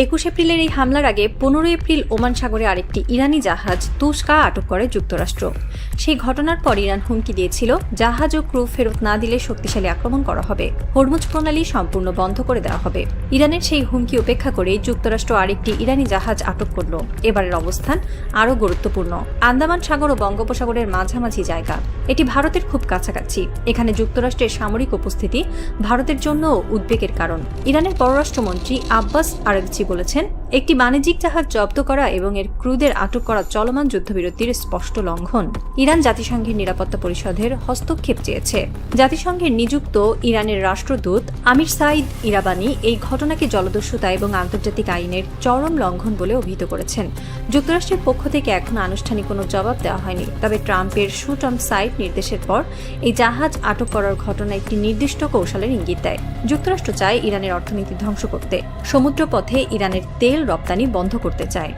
21 এপ্রিলের এই হামলার আগে 15 এপ্রিল ওমান সাগরে আরেকটি ইরানি জাহাজ তুস্কা আটক করে যুক্তরাষ্ট্র। সেই ঘটনার পর ইরান হুমকি দিয়েছিল, জাহাজ ও ক্রু ফেরত না দিলে শক্তিশালী আক্রমণ করা হবে, হরমুজ প্রণালী সম্পূর্ণ বন্ধ করে দেওয়া হবে। ইরানের সেই হুমকি উপেক্ষা করে যুক্তরাষ্ট্র আরেকটি ইরানি জাহাজ আটক করল। এবারের অবস্থান আরও গুরুত্বপূর্ণ। আন্দামান সাগর ও বঙ্গোপসাগরের মাঝামাঝি জায়গা, এটি ভারতের খুব কাছাকাছি। এখানে যুক্তরাষ্ট্রের সামরিক উপস্থিতি ভারতের জন্য উদ্বেগের কারণ। ইরানের পররাষ্ট্রমন্ত্রী আব্বাস আরাগচি বলেছেন, একটি বাণিজ্যিক জাহাজ জব্দ করা এবং এর ক্রুদের আটক করা চলমান যুদ্ধবিরতির স্পষ্ট লঙ্ঘন। ইরান জাতিসংঘের নিরাপত্তা পরিষদের হস্তক্ষেপ চেয়েছে। জাতিসংঘের নিযুক্ত ইরানের রাষ্ট্রদূত আমির সাইদ ইরাবানি এই ঘটনাকে জলদস্যুতা এবং আন্তর্জাতিক আইনের চরম লঙ্ঘন বলে অভিহিত করেছেন। যুক্তরাষ্ট্রের পক্ষ থেকে এখনো আনুষ্ঠানিক কোনো জবাব দেওয়া হয়নি, তবে ট্রাম্পের শুট অন সাইট নির্দেশের পর এই জাহাজ আটক করার ঘটনা একটি নির্দিষ্ট কৌশলের ইঙ্গিত দেয়। যুক্তরাষ্ট্র চায় ইরানের অর্থনীতি ধ্বংস করতে, সমুদ্রপথে ইরানের তেল রপ্তানি বন্ধ করতে চায়।